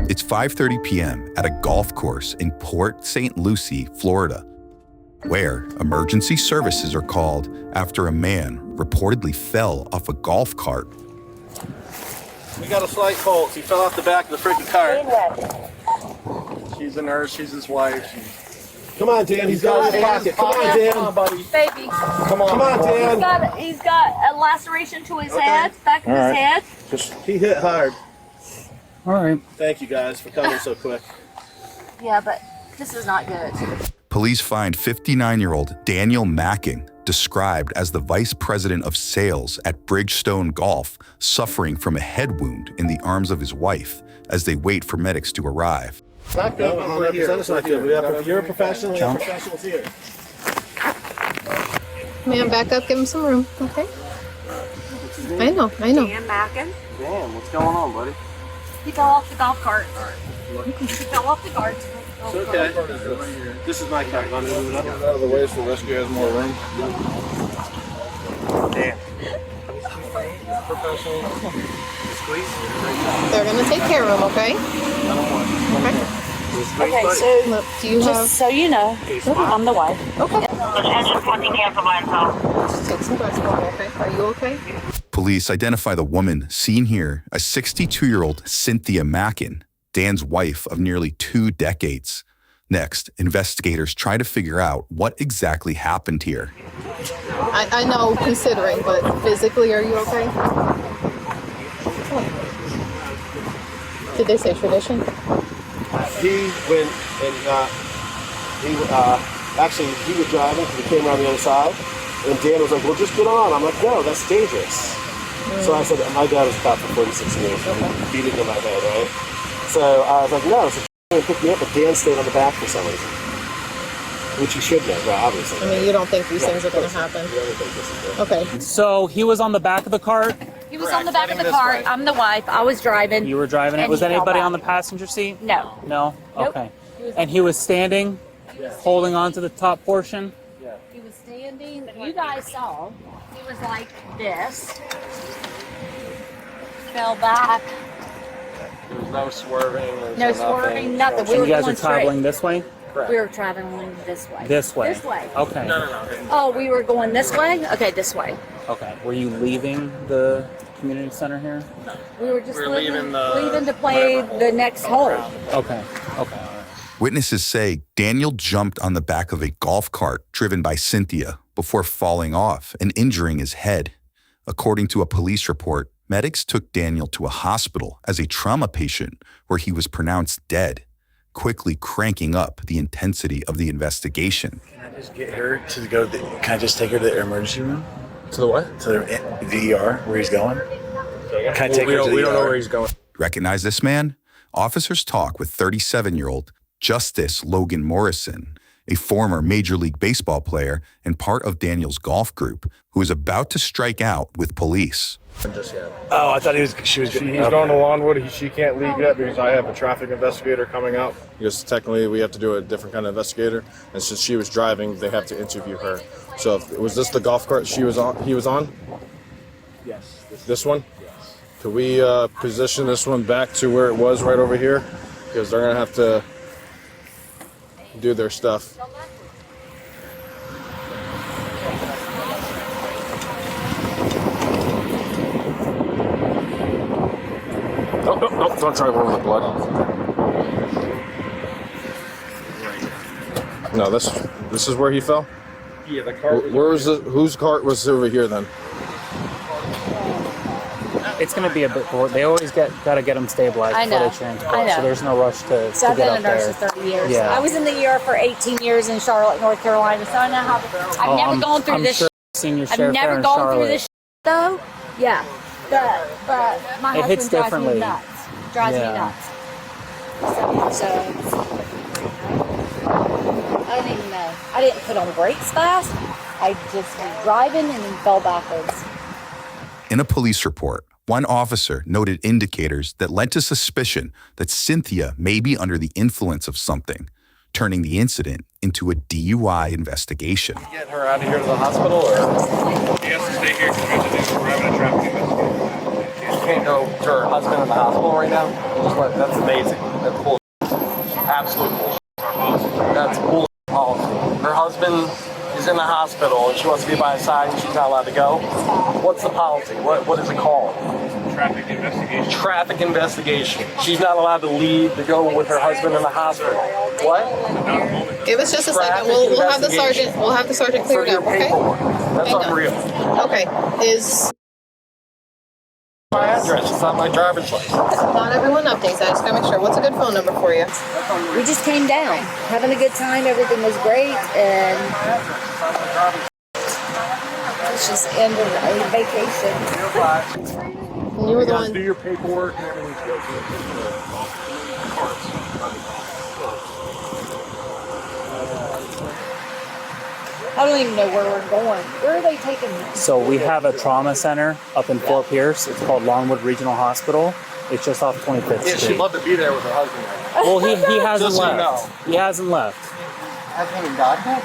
It's 5:30 p.m. at a golf course in Port St. Lucie, Florida, where emergency services are called after a man reportedly fell off a golf cart. We got a slight pulse. He fell off the back of the freaking cart. She's a nurse. She's his wife. Come on, Dan. He's got his pocket. Come on, Dan. Come on, buddy. Baby. Come on, Dan. He's got a laceration to his head, back of his head. He hit hard. All right. Thank you guys for coming so quick. Yeah, but this is not good. Police find 59-year-old Daniel Mackin, described as the vice president of sales at Bridgestone Golf, suffering from a head wound in the arms of his wife as they wait for medics to arrive. It's not good. It's not good. You're a professional. You're professionals here. Ma'am, back up. Give him some room. Okay. I know. Dan Mackin. Damn, what's going on, buddy? He fell off the golf cart. He fell off the cart. It's okay. This is my car. I'm going to move it up. Out of the way so the rescue has more room. Damn. Professional. Squeeze. They're going to take care of him, okay? Okay, so Look, do you have... just so you know, I'm the wife. Okay. Attention 14 cancel by itself. Just take some breath for me, okay? Are you okay? Police identify the woman seen here as 62-year-old Cynthia Mackin, Dan's wife of nearly 2 decades. Next, investigators try to figure out what exactly happened here. I know, considering, but physically, are you okay? Did they say tradition? He went and he was driving. He came around the other side, and Dan was like, "Well, just get on." I'm like, "No, that's dangerous." So I said, "My dad was caught for 46 years, beating in my head, right?" So I was like, "No." So he picked me up, but Dan stayed on the back for some reason, which you should know, right? Obviously. I mean, you don't think these things are going to happen? Okay. So he was on the back of the cart. He was on the back of the cart. I'm the wife. I was driving. You were driving it. And Was he fell anybody back. on the passenger seat? No. No? Nope. Okay. And he was standing, holding on to the top portion? He was standing. You guys saw. He was like this. Fell back. There was no swerving. No swerving, nothing. We And were you guys going are traveling straight. this way? We were traveling this way. This way? This way. Okay. Oh, we were going this way? Okay, this way. Okay. Were you leaving the community center here? We were just leaving leaving to play the next hole. Okay. Okay. Witnesses say Daniel jumped on the back of a golf cart driven by Cynthia before falling off and injuring his head. According to a police report, medics took Daniel to a hospital as a trauma patient where he was pronounced dead, quickly cranking up the intensity of the investigation. Can I just get her to go? Can I just take her to the emergency room? To the what? To the ER where he's going? Can I take her to the ER? We don't know where he's going. Recognize this man? Officers talk with 37-year-old Justice Logan Morrison, a former Major League Baseball player and part of Daniel's golf group, who is about to strike out with police. Oh, I thought she was. He's going to Lawnwood. She can't leave yet because I have a traffic investigator coming out. Because technically we have to do a different kind of investigator, and since she was driving, they have to interview her. So was this the golf cart he was on? Yes. This one? Yes. Could we position this one back to where it was right over here? Because they're going to have to do their stuff. Nope, don't try to roll the blood. No, this is where he fell? Yeah, the cart. Whose cart was over here then? It's going to be a bit bored. They always got to get them stabilized I before know. they transport. I know. So there's no rush to So I've get been a up nurse there. for 30 years. Yeah. I was in the ER for 18 years in Charlotte, North Carolina, so I know how. I've never gone through I'm this. Sure seen your I've share never in gone Charlotte. through this though. Yeah, but my It hits husband drives differently. me nuts. Drives me Yeah. nuts. So I didn't even know. I didn't put on brakes fast. I just was driving and then fell backwards. In a police report, one officer noted indicators that led to suspicion that Cynthia may be under the influence of something, turning the incident into a DUI investigation. Get her out of here to the hospital, or? He has to stay here because we have to do a traffic investigation. can't go to her husband in the hospital right now. That's amazing. That's bullshit. Absolute bullshit. That's bullshit policy. Her husband is in the hospital and she wants to be by his side and she's not allowed to go. What's the policy? What is it called? Traffic investigation. Traffic investigation. She's not allowed to leave to go with her husband in the hospital. What? Give us just a second. We'll have the sergeant. We'll have the sergeant clear it up. Okay. That's unreal. Okay. Is my address. It's not my driver's license. not everyone updates that? Just gotta make sure. What's a good phone number for you? We just came down, having a good time. Everything was great, and it's just ended a vacation. You were the one. Do your paperwork and everything's good. I don't even know where we're going. Where are they taking me? So we have a trauma center up in Fort Pierce. It's called Longwood Regional Hospital. It's just off 25th Yeah, Street. she'd love to be there with her husband right now. Well, he hasn't Just so you left. know. He hasn't left. Hasn't even got that?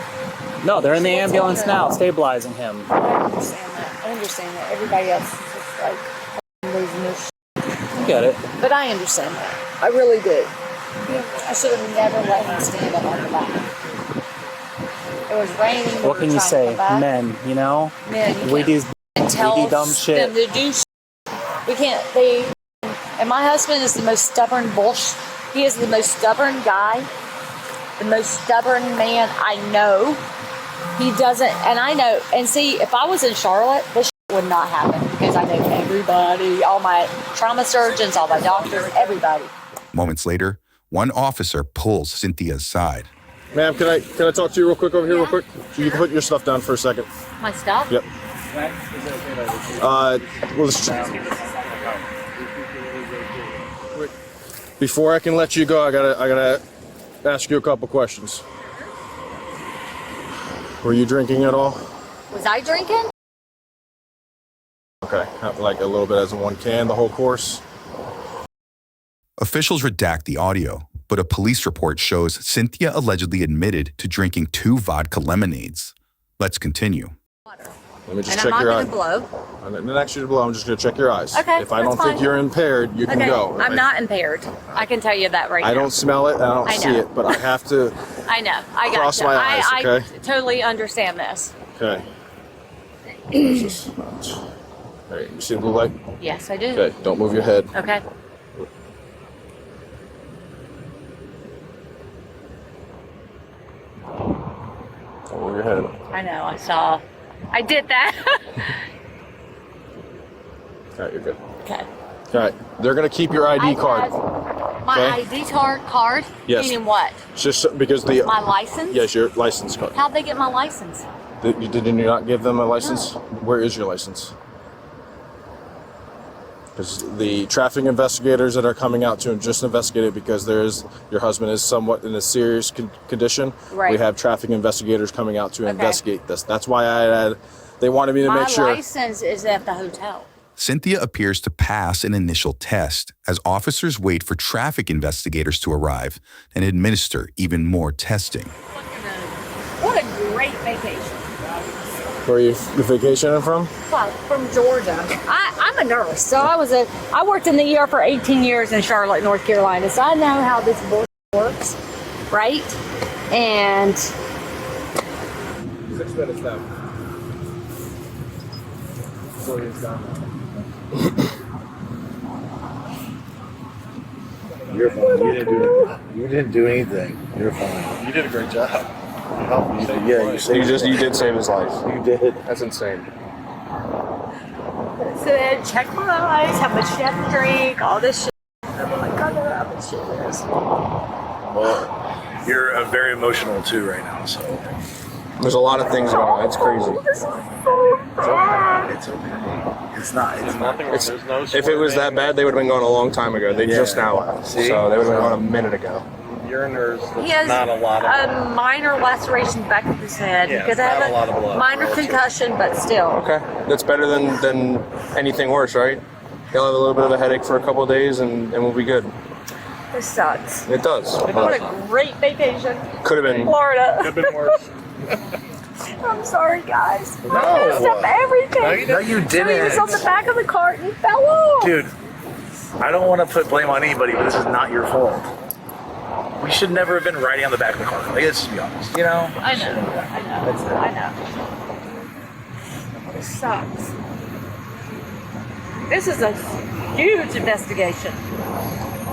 No, they're in the ambulance now, stabilizing him. I understand that. I understand that. Everybody else is just like losing their shit. I get it. But I understand that. I really do. I should have never let him stand up on the back. It was raining. What can you say? Men, you know? Men, We do tell dumb shit. them to do shit. We can't. And my husband is the most stubborn bullshit. He is the most stubborn guy, the most stubborn man I know. He doesn't, and I know. And see, if I was in Charlotte, this shit would not happen because I know everybody, all my trauma surgeons, all my doctors, everybody. Moments later, one officer pulls Cynthia aside. Ma'am, can I talk to you real quick over here real quick? You can put your stuff down for a second. My stuff? Yep. Well, before I can let you go, I gotta ask you a couple questions. Were you drinking at all? Was I drinking? Okay, like a little bit as in one can, the whole course. Officials redact the audio, but a police report shows Cynthia allegedly admitted to drinking 2 vodka lemonades. Let's continue. Let me just And check I'm your not eye. going to blow. I didn't ask you to blow. I'm just gonna check your eyes. Okay, If I that's don't think fine. you're impaired, you can go. I'm not impaired. I can tell you that right now. I don't smell it. I don't I see know. it, but I have to. I know. I got Cross you. my eyes, okay? I totally understand this. Okay. Where's this? All right. You see the blue light? Yes, I do. Okay. Don't move your head. Okay. Don't move your head. I know. I saw. I did that. All right. You're good. Okay. All right. They're gonna keep your ID card. My Okay. ID card? Yes. Meaning what? Just because the. My license? Yes, your license card. How'd they get my license? Did you not give them a license? Where is your license? Because the traffic investigators that are coming out to just investigate it because your husband is somewhat in a serious condition. Right. We have traffic investigators coming out to investigate this. That's why they wanted me to make sure. My license is at the hotel. Cynthia appears to pass an initial test as officers wait for traffic investigators to arrive and administer even more testing. What a great vacation. Where are you vacationing from? Well, from Georgia. I'm a nurse, so I worked in the ER for 18 years in Charlotte, North Carolina, so I know how this bullshit works, right? And 6 minutes now. Before he's done. You're fine. You didn't do anything. You're fine. You did a great job. Yeah, you saved his life. You did save his life. You did. That's insane. so then check my eyes, how much you have to drink, all this shit. Oh my God, how much shit it is. Well, you're very emotional too right now, so There's a lot of things going on. It's crazy. it's okay. It's not. It's nothing. If it was that bad, they would have been going a long time ago. They just now left. See? So they would have been going a minute ago. Your nurse, He has not a lot of. a minor laceration back of his head. Yeah, He could not have a lot of blood. minor concussion, but still. Okay, that's better than anything worse, right? He'll have a little bit of a headache for a couple of days, and we'll be good. This sucks. It does. What a great vacation. Could have been. Florida. Could have been worse. I'm sorry, guys. No. I messed up everything. No, you So he was didn't. on the back of the cart and fell off. Dude, I don't want to put blame on anybody, but this is not your fault. We should never have been riding on the back of the car. Like, let's just be honest, you know? I know. It sucks. This is a huge investigation.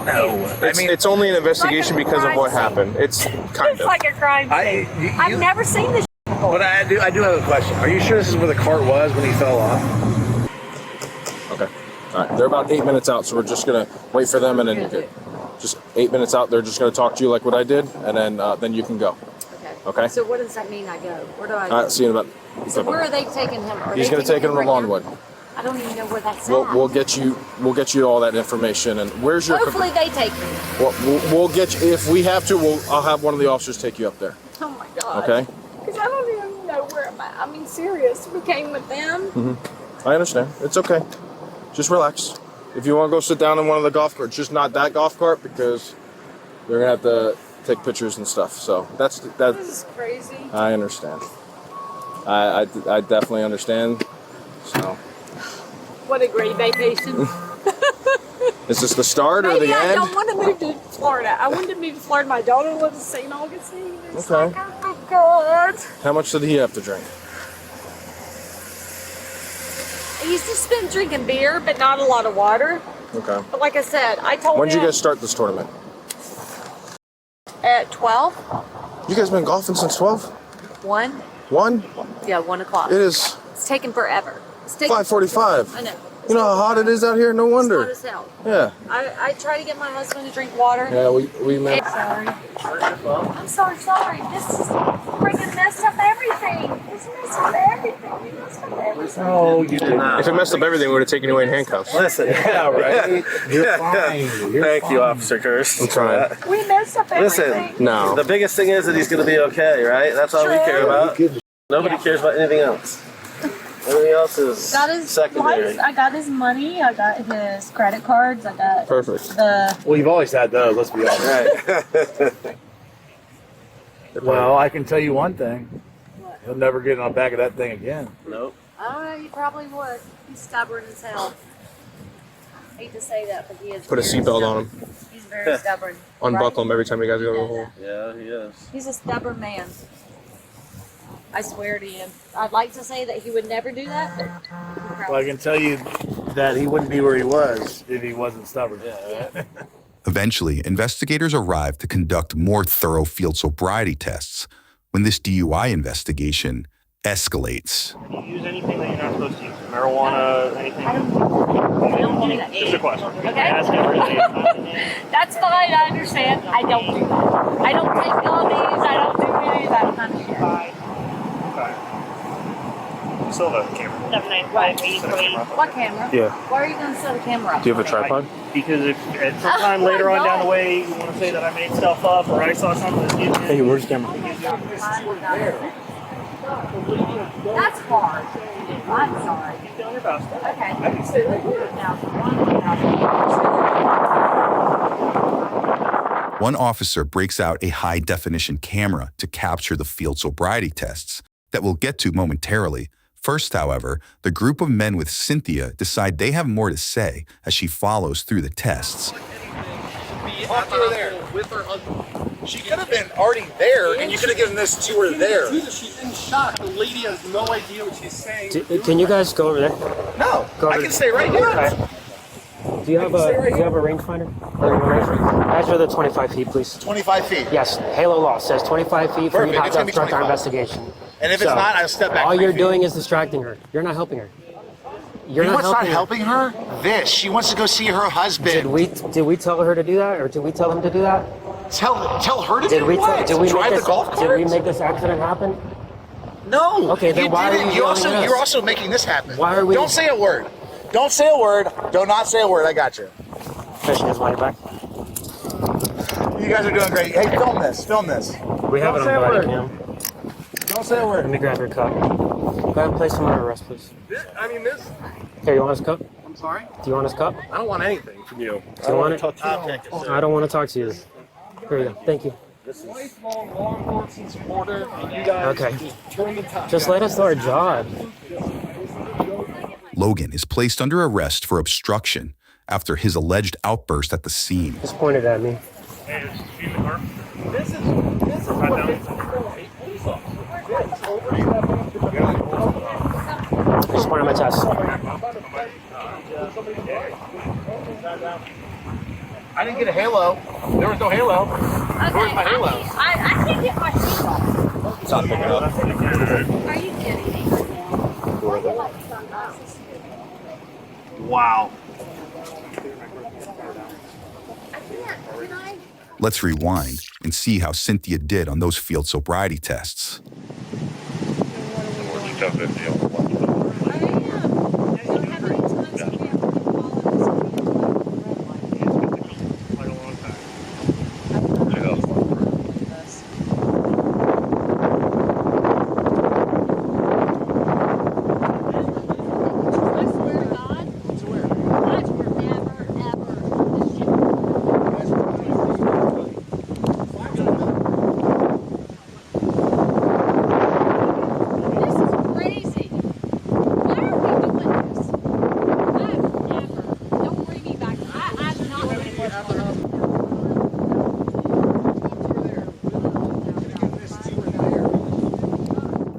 No. It's only an investigation Like a because of what crime scene. happened. It's kind It's of. like a crime scene. I've never seen this before. But I do have a question. Are you sure this is where the cart was when he fell off? Okay. All right. They're about 8 minutes out, so we're just gonna wait for them, and then just 8 minutes out. They're just gonna talk to you like what I did, and then you can go. Okay. So what does that mean I go? Where do I go? All right. See you in about. So where are they taking him? He's gonna take him to Longwood. I don't even know where that's at. We'll get you all that information. And where's your? Hopefully they take me. We'll get you if we have to. I'll have one of the officers take you up there. Oh my God. Okay. Because I don't even know where I'm at. I mean, serious. We came with them. I understand. It's okay. Just relax. If you want to go sit down in one of the golf carts, just not that golf cart because they're gonna have to take pictures and stuff. So that's. This is crazy. I understand. I definitely understand. So. What a great vacation. Is this the start or Maybe the I end? don't want to move to Florida. I wanted to move to Florida. My daughter lives in St. Augustine. It's Okay. like, oh my God. How much did he have to drink? He's just been drinking beer, but not a lot of water. Okay. But like I said, I told When did him you guys start this tournament? at 12. You guys been golfing since 12? 1? 1? Yeah, 1 o'clock. It is It's taking forever. It's taking 5:45. I know. You know how hot it is out here? No It's wonder. hot as hell. Yeah. I try to get my husband to drink water. Yeah, we met. Sorry. I'm sorry. This is freaking messed up everything. It's messed up everything. You messed up everything. No, you did not. If it messed up everything, we would have taken you away in handcuffs. Listen, yeah, right. You're fine. Thank you, Officer Kirst. I'm trying. We messed up everything. Listen, No. the biggest thing is that he's going to be okay, right? That's all we care about. Nobody cares about anything else. Everything else is Got his secondary. I got his money. I got his credit cards. I got Perfect. the. Well, you've always had those, let's be honest. Right. Well, I can tell you one thing. He'll never get on the back of that thing again. Nope. Oh, he probably would. He's stubborn as hell. Hate to say that, but he is. Put a very seatbelt on stubborn. him. He's very stubborn. Unbuckle Right? him every time you guys go to the hole. Yeah, he is. He's a stubborn man. I swear to you. I'd like to say that he would never do that, but he Well, I can tell you that he wouldn't be where he was if he wasn't stubborn. Yeah. Eventually, investigators arrived to conduct more thorough field sobriety tests when this DUI investigation escalates. Can you use anything that you're not supposed to use? Marijuana, anything? I don't do that. Just a question. Okay. Ask everything. That's fine, I understand. I don't do that. I don't take gummies, I don't do any of that kind of shit. Okay. Still the camera. 79583. What camera? Yeah. Why are you going to set a camera up? Do you have a tripod? Because if at some time later on down the way you want to say that I made stuff up or I saw something that you Hey, where's the camera? That's hard. I'm sorry. Keep doing your best. Okay. I can stay right here. One officer breaks out a high-definition camera to capture the field sobriety tests that we'll get to momentarily. First, however, the group of men with Cynthia decide they have more to say as she follows through the tests. Talk to her there with her husband. She could have been already there, and you could have given this to her there. She's in shock. The lady has no idea what she's saying. Can you guys go over there? No, Go I over can stay right here. Okay. Do you have a rangefinder? Ask for the 25 feet, please. 25 feet. Yes, Halo law says 25 feet from Perfect. you have It's to gonna be obstruct our 25. investigation. And if it's not, I'll step back. All 3 you're feet. doing is distracting her. You're not helping her. You're You know not what's not helping her. helping her? This. She wants to go see her husband. Did we tell her to do that, or did we tell him to do that? Tell her to Did do we what? did we Drive make the this, golf Did we cart? make this accident happen? No. Okay, then why are didn't. you You're yelling at us? you're also making this happen. Why are we? Don't say a word. Don't say a word. Do not say a word. I got you. Fishing his money back. You guys are doing great. Hey, film this. Film this. We have it Don't say a on word. BodyCam. Don't say a Let word. me grab your cup. Go ahead and place him under arrest, please. This. Here, you want his cup? I'm sorry. Do you want his cup? I don't want anything from you. Do you want it? I'll take it. I don't want to talk to you. Here you go. Thank you. lifelong law enforcement supporter, and you guys just turn the tide. Just let us do our job. Logan is placed under arrest for obstruction after his alleged outburst at the scene. Just pointed at me. Hey, is she in the car? This is what makes it a police officer. I just pointed my chest. I didn't get a halo. There was no halo. Where's my halo? I can't get my feet off. Stop picking up. Are you kidding me? Wow. Let's rewind and see how Cynthia did on those field sobriety tests.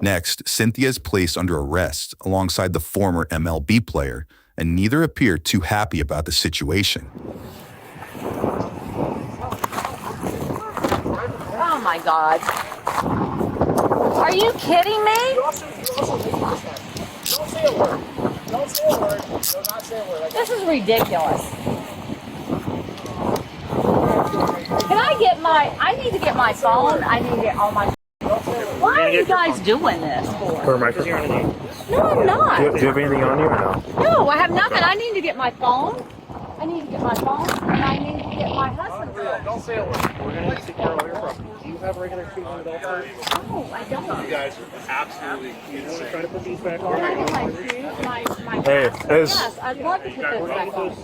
Next, Cynthia is placed under arrest alongside the former MLB player, and neither appear too happy about the situation. Oh my God. Are you kidding me? Don't say a word. Don't say a word. Do not say a word. This is ridiculous. Can I get I need to get my phone. I need to get all my. Why are you guys doing this for? Because you're on a date. No, I'm not. Do you have anything on you or no? No, I have nothing. I need to get my phone. I need to get my phone, and I need to get my husband's phone. Don't say a word. We're going to secure all your property. Do you have regular treatment with adults? Oh, I don't. You guys are absolutely You want to try to put these back Can I on? get my shoes, my Hey, glasses? Yes, I'd love to put those back on.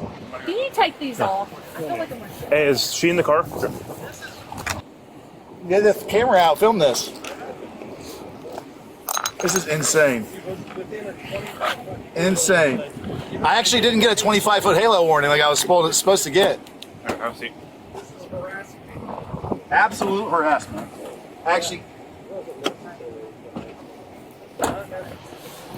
Can you take these off? I feel like I'm wearing shit. Hey, is she in the car? Get the camera out. Film this. This is insane. Insane. I actually didn't get a 25-foot halo warning like I was supposed to get. Have a seat. Absolute harassment. Actually,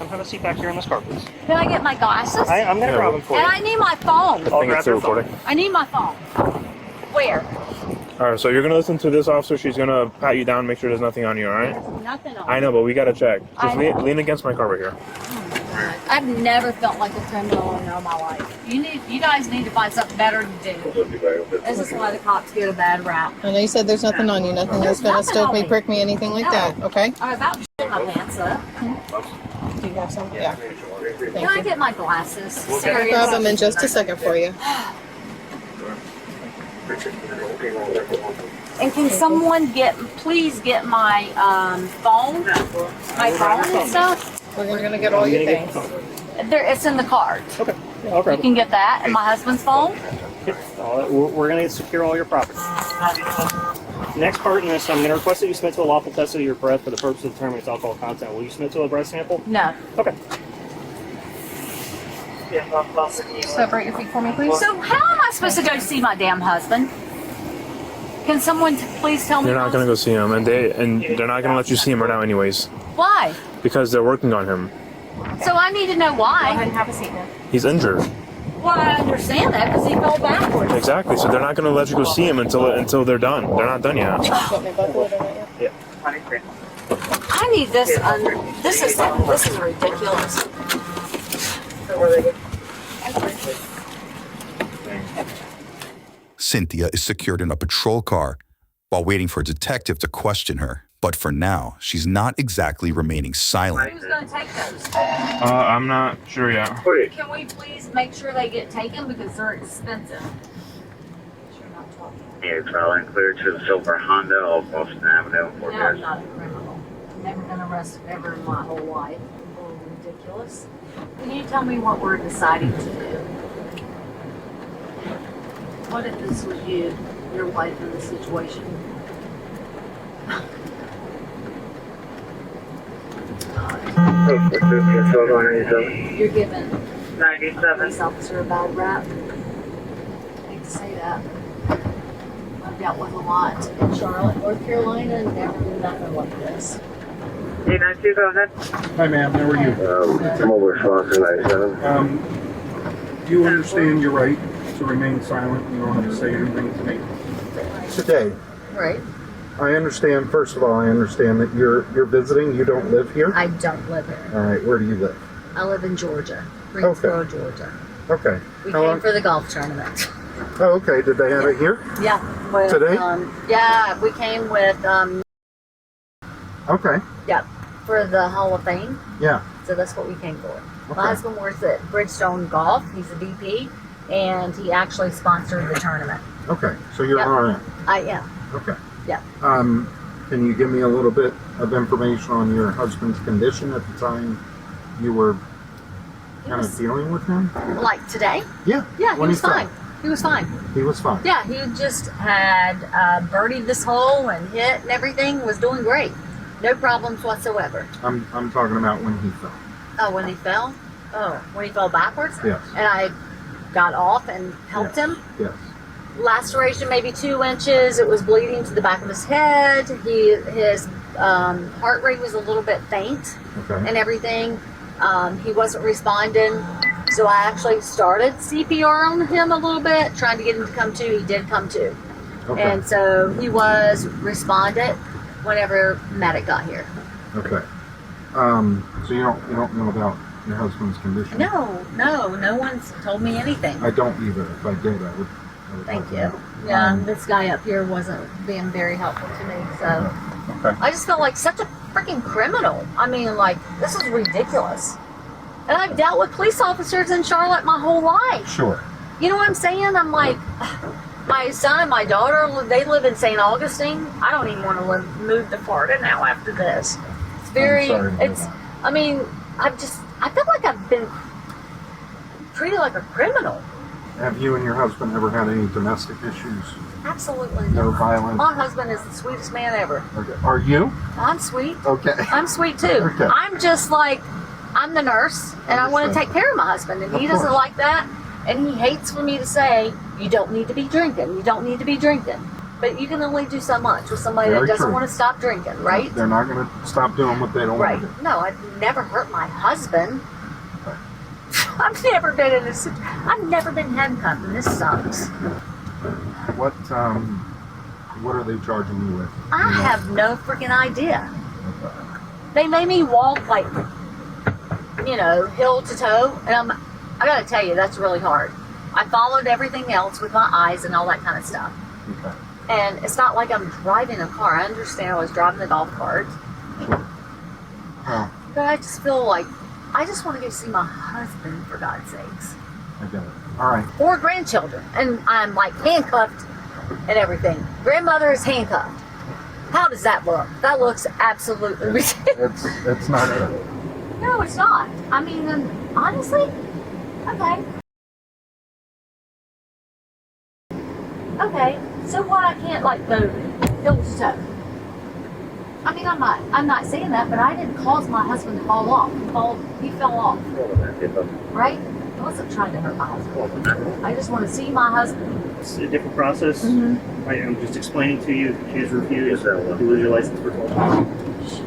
Come have a seat back here in this car, please. Can I get my glasses? I'm going to grab them for And you. I need my phone. I think it's still recording. I need my phone. Where? All right, so you're going to listen to this officer. She's going to pat you down, make sure there's nothing on you, all right? Nothing on. I know, but we got to check. Just I- lean against my car right here. I've never felt like a criminal in all my life. You guys need to find something better to do. This is why the cops get a bad rap. I know you said there's nothing on you, nothing that's gonna stoke me, prick me, anything like that, okay? I'm about to shit my pants up. Do you have some? Yeah. Can I get my glasses? I'll Serious. grab them in just a second for you. And can someone please get my phone? My phone and stuff? We're gonna get all your things. It's in the card. Okay. Yeah, I'll grab You can get that and my husband's phone. We're going to secure all your property. Next part in this, I'm going to request that you submit to a lawful test of your breath for the purpose of determining its alcohol content. Will you submit to a breath sample? No. Okay. Separate your feet for me, please. So how am I supposed to go see my damn husband? Can someone please tell me? You're not going to go see him, and they're not going to let you see him right now anyways. Why? Because they're working on him. So I need to know why. Go ahead and have a seat now. He's injured. Well, I understand that because he fell backwards. Exactly. So they're not going to let you go see him until they're done. They're not done yet. Want me to buckle it or not yet? Yeah. I need this. This is ridiculous. Cynthia is secured in a patrol car while waiting for a detective to question her. But for now, she's not exactly remaining silent. Who's going to take those? I'm not sure yet. Can we please make sure they get taken because they're expensive? You're traveling clear to the silver Honda off Boston Avenue. No, I'm not a criminal. I've never been arrested ever in my whole life. Oh, ridiculous. Can you tell me what we're deciding to do? What if this was you, your wife in this situation? You're giving 97 police officer a bad rap. I hate to say that. I've dealt with a lot in Charlotte, North Carolina, and never did nothing like this. 892, go ahead. Hi, ma'am. How are you? Mobile response to 97. Do you understand your right to remain silent? You don't have to say anything to me today. Right. I understand. First of all, I understand that you're visiting. You don't live here. I don't live here. All right. Where do you live? I live in Georgia, Greensboro, Georgia. Okay. We How came long? for the golf tournament. Oh, okay. Did they have it here? Yeah. With, Today? Yeah, we came with, Okay. yeah, for the Hall of Fame. Yeah. So that's what we came for. Okay. My husband works at Bridgestone Golf. He's a VP, and he actually sponsored the tournament. Okay. So you're Yep. an RN. I am. Okay. Yeah. Can you give me a little bit of information on your husband's condition at the time you were kind of dealing with him? Like today? Yeah. Yeah, he When was fell. fine. He was fine. He was fine. Yeah, he just had birdied this hole and hit and everything. Was doing great. No problems whatsoever. I'm talking about when he fell. Oh, when he fell? Oh, when he fell backwards? Yes. And I got off and helped him. Yes. Laceration maybe 2 inches. It was bleeding to the back of his head. His heart rate was a little bit faint Okay. and everything. He wasn't responding. So I actually started CPR on him a little bit, trying to get him to come to. He did come to. Okay. And so he was responded whenever medic got here. Okay. So you don't know about your husband's condition? No one's told me anything. I don't either. If I did, I would Thank help you. out. Yeah, this guy up here wasn't being very helpful to me, so Okay. I just felt like such a freaking criminal. I mean, like, this is ridiculous. And I've dealt with police officers in Charlotte my whole life. Sure. You know what I'm saying? I'm like, my son and my daughter, they live in St. Augustine. I don't even want to move to Florida now after this. It's very, sorry to hear it's, that. I mean, I feel like I've been treated like a criminal. Have you and your husband ever had any domestic issues? Absolutely No not. violence? My husband is the sweetest man ever. Okay. Are you? I'm sweet. Okay. I'm sweet too. Okay. I'm just like, I'm the nurse and I want to take care of my husband, and Of he doesn't course. like that, and he hates for me to say, you don't need to be drinking, you don't need to be drinking. But you can only do so much with somebody Very that doesn't true. want to stop drinking, right? They're not going to stop doing what they don't Right. want to do. No, I've never hurt my husband. I've never been in this. I've never been handcuffed, and this sucks. What are they charging you with? I have no freaking idea. They made me walk like, heel to toe, and I gotta tell you, that's really hard. I followed everything else with my eyes and all that kind of stuff. Okay. And it's not like I'm driving a car. I understand I was driving the golf cart. Oh, But I just feel like I just want to go see my husband, for God's sakes. I get it. All right. 4 grandchildren, and I'm like handcuffed and everything. Grandmother is handcuffed. How does that look? That looks absolutely ridiculous. It's not good. No, it's not. I mean, honestly, okay. Okay, so why I can't like go heel to toe? I mean, I'm not saying that, but I didn't cause my husband to fall off. He fell off. Right? I wasn't trying to hurt my husband. I just want to see my husband. It's a different process. Mm-hmm. I'm just explaining to you, his refuse, you lose your license for 12 months.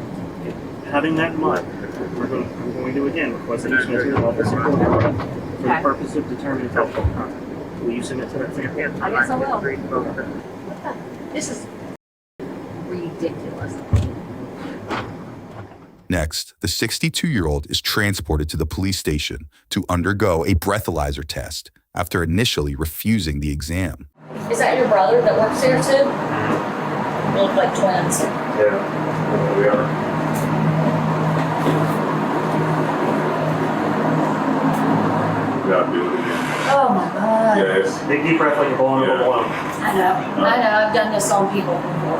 Having that in mind, I'm going to again request that you submit to your office for the Okay. purpose of determining telephone contact. Will you submit to that same? I guess I will. This is ridiculous. Next, the 62-year-old is transported to the police station to undergo a breathalyzer test after initially refusing the exam. Is that your brother that works here too? You look like twins. Yeah, we are. Yeah, Oh my God. it's Big deep breath like you're blowing up a balloon. I know. I've done this on people before.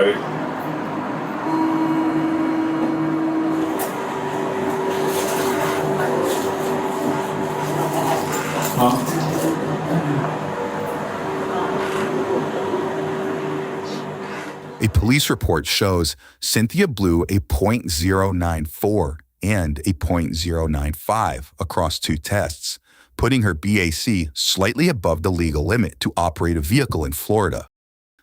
ready. A police report shows Cynthia blew a .094 and a .095 across 2 tests, putting her BAC slightly above the legal limit to operate a vehicle in Florida.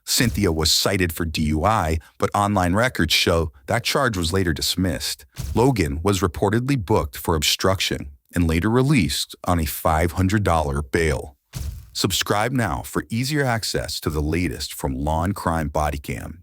Cynthia was cited for DUI, but online records show that charge was later dismissed. Logan was reportedly booked for obstruction and later released on a $500 bail. Subscribe now for easier access to the latest from Law&Crime BodyCam